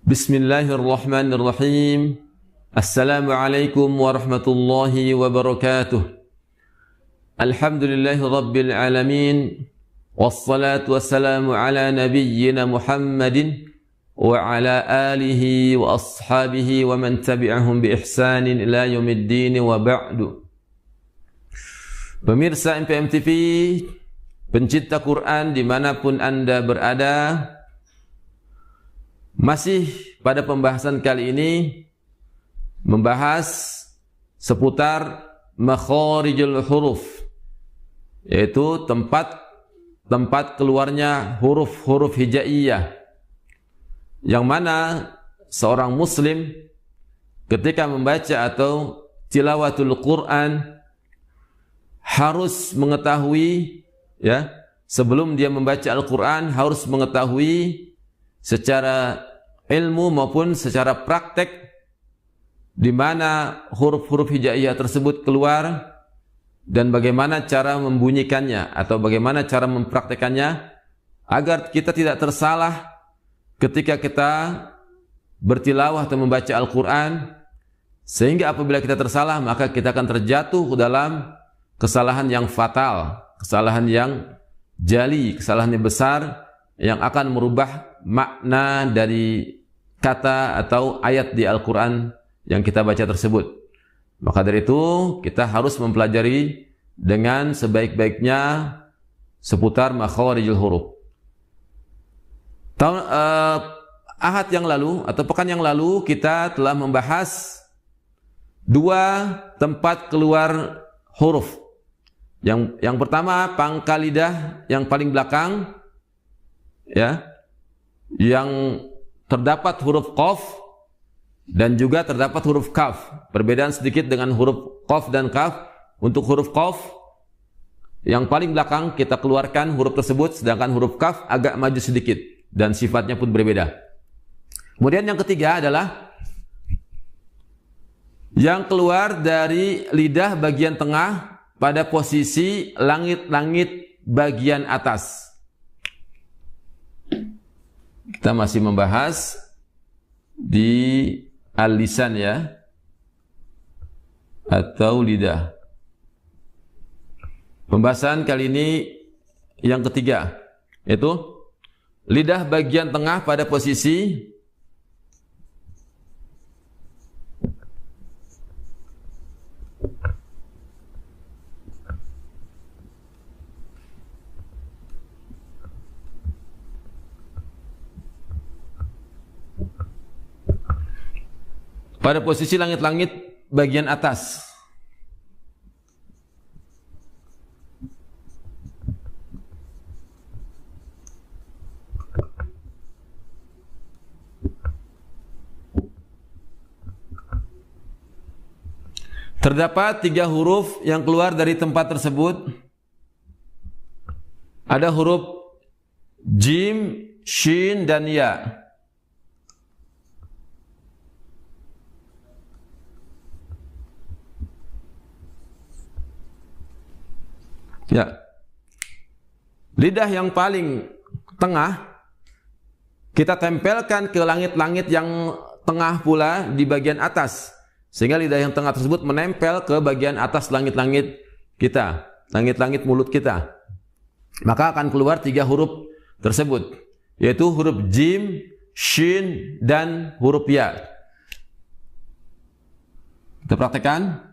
Bismillahirrahmanirrahim. Assalamualaikum warahmatullahi wabarakatuh. Alhamdulillahi rabbil alamin. Wassalatu wassalamu ala nabiyyina Muhammadin wa ala alihi wa ashabihi wa man tabi'ahum bi ihsanin ila yaumiddin wa ba'du. Pemirsa MPM TV, pencinta Quran dimanapun Anda berada, masih pada pembahasan kali ini membahas seputar makharijul huruf, yaitu tempat keluarnya huruf-huruf hijaiyah, yang mana seorang muslim ketika membaca atau tilawatul Quran harus mengetahui, ya, sebelum dia membaca Al-Quran harus mengetahui secara ilmu maupun secara praktek di mana huruf-huruf hijaiyah tersebut keluar dan bagaimana cara membunyikannya atau bagaimana cara mempraktekannya agar kita tidak tersalah ketika kita bertilawah atau membaca Al-Quran, sehingga apabila kita tersalah maka kita akan terjatuh ke dalam kesalahan yang fatal, kesalahan yang jali, kesalahan yang besar yang akan merubah makna dari kata atau ayat di Al-Quran yang kita baca tersebut. Maka dari itu kita harus mempelajari dengan sebaik-baiknya seputar makharijul huruf. Ahad yang lalu atau pekan yang lalu kita telah membahas dua tempat keluar huruf. Yang pertama pangkal lidah yang paling belakang, ya, yang terdapat huruf qaf dan juga terdapat huruf kaf. Perbedaan sedikit dengan huruf qaf dan kaf. Untuk huruf qaf yang paling belakang kita keluarkan huruf tersebut, sedangkan huruf kaf agak maju sedikit dan sifatnya pun berbeda. Kemudian yang ketiga adalah yang keluar dari lidah bagian tengah pada posisi langit-langit bagian atas. Kita masih membahas di al-lisan, ya, atau lidah. Pembahasan kali ini yang ketiga, yaitu lidah bagian tengah pada posisi langit-langit bagian atas. Terdapat tiga huruf yang keluar dari tempat tersebut. Ada huruf jim, shin, dan ya. Ya, lidah yang paling tengah kita tempelkan ke langit-langit yang tengah pula di bagian atas, sehingga lidah yang tengah tersebut menempel ke bagian atas langit-langit kita, langit-langit mulut kita. Maka akan keluar tiga huruf tersebut, yaitu huruf jim, shin, dan huruf ya. Kita praktekkan.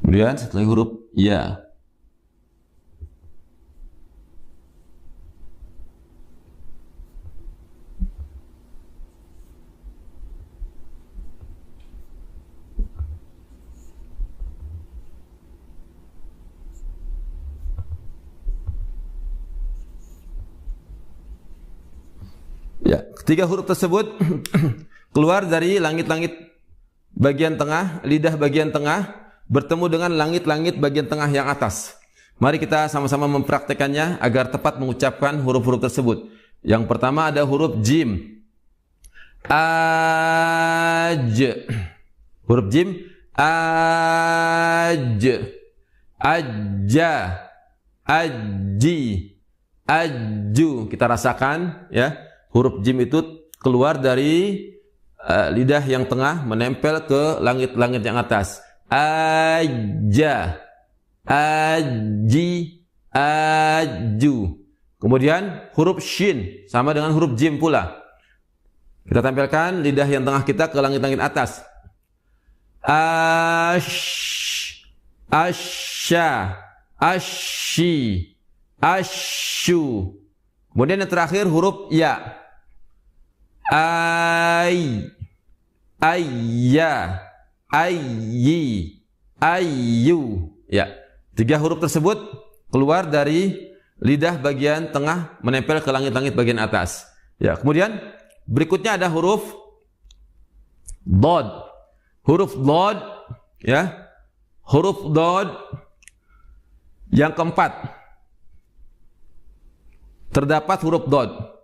Kemudian setelah huruf ya. Ya, ketiga huruf tersebut keluar dari langit-langit bagian tengah, lidah bagian tengah, bertemu dengan langit-langit bagian tengah yang atas. Mari kita sama-sama mempraktekannya agar tepat mengucapkan huruf-huruf tersebut. Yang pertama ada huruf jim. Aj. Huruf jim. Aj. Ajja. Aji. Aju. Kita rasakan ya. Huruf jim itu keluar dari lidah yang tengah menempel ke langit-langit yang atas. Aja, aji, aju. Kemudian huruf shin sama dengan huruf jim pula. Kita tempelkan lidah yang tengah kita ke langit-langit atas. Ash, asya, ashi, ashu. Kemudian yang terakhir huruf ya. Ai, ayya, ayyi, ayyu. Ya, tiga huruf tersebut keluar dari lidah bagian tengah menempel ke langit-langit bagian atas. Ya, kemudian berikutnya ada huruf dod. Huruf dod, ya, huruf dod yang keempat. Terdapat huruf dod.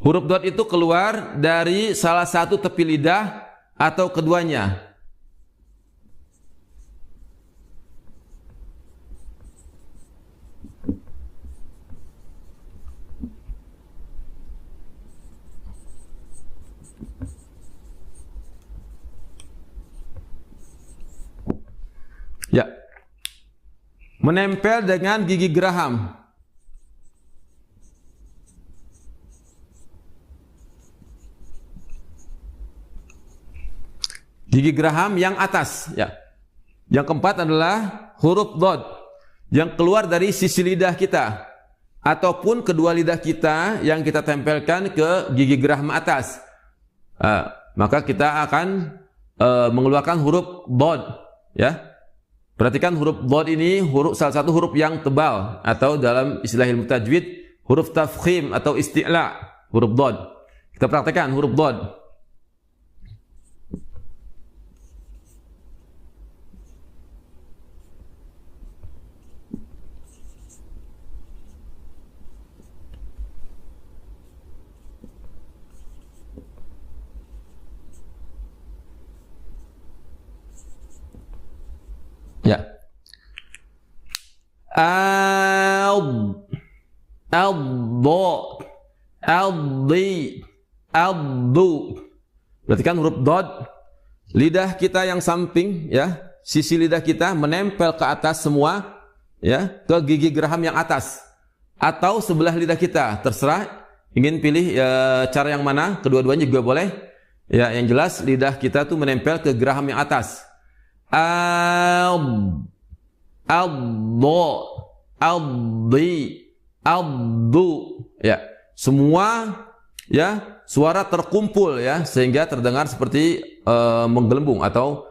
Huruf dot itu keluar dari salah satu tepi lidah atau keduanya. Ya. Menempel dengan gigi geraham. Gigi geraham yang atas, ya. Yang keempat adalah huruf dod yang keluar dari sisi lidah kita ataupun kedua lidah kita yang kita tempelkan ke gigi geraham atas. Maka kita akan mengeluarkan huruf dod, ya. Perhatikan huruf dod ini salah satu huruf yang tebal atau dalam istilah ilmu tajwid huruf tafkhim atau isti'la, huruf dod. Kita praktekkan huruf dod. Ya. Ad, addo, addi, addu. Perhatikan huruf dod. Lidah kita yang samping, ya, sisi lidah kita menempel ke atas semua, ya, ke gigi geraham yang atas atau sebelah lidah kita. Terserah ingin pilih cara yang mana. Kedua-duanya juga boleh. Ya, yang jelas lidah kita tuh menempel ke geraham yang atas. Addo, addi, addu. Ya, semua ya suara terkumpul ya sehingga terdengar seperti menggelembung atau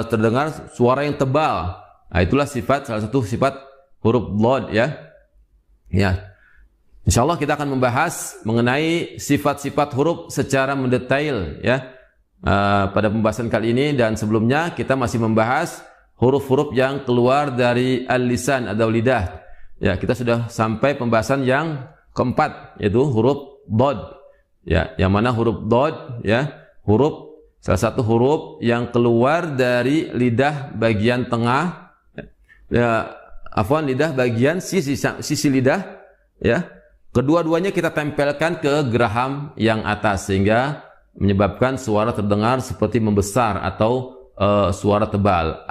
terdengar suara yang tebal. Nah, itulah salah satu sifat huruf dod ya. Ya. Insyaallah kita akan membahas mengenai sifat-sifat huruf secara mendetail ya. Pada pembahasan kali ini dan sebelumnya kita masih membahas huruf-huruf yang keluar dari al-lisan atau lidah. Ya, kita sudah sampai pembahasan yang keempat yaitu huruf dod. Ya, yang mana huruf dod ya, salah satu huruf yang keluar dari lidah bagian tengah. Ya, lidah bagian sisi lidah ya. Kedua-duanya kita tempelkan ke geraham yang atas sehingga menyebabkan suara terdengar seperti membesar atau suara tebal.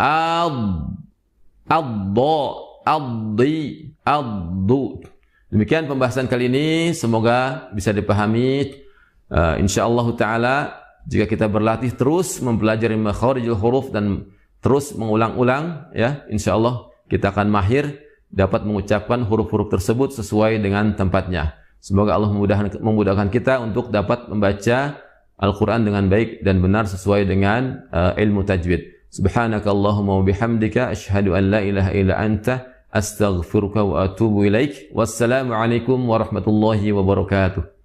Addo, addi, addu. Demikian pembahasan kali ini, semoga bisa dipahami. Insyaallah taala jika kita berlatih terus mempelajari makharijul huruf dan terus mengulang-ulang, ya, insyaallah kita akan mahir dapat mengucapkan huruf-huruf tersebut sesuai dengan tempatnya. Semoga Allah memudahkan kita untuk dapat membaca Al-Quran dengan baik dan benar sesuai dengan ilmu tajwid. Subhanakallahumma wa bihamdika asyhadu an la ilaha illa anta astaghfiruka wa atubu ilaik. Wassalamu alaikum warahmatullahi wabarakatuh.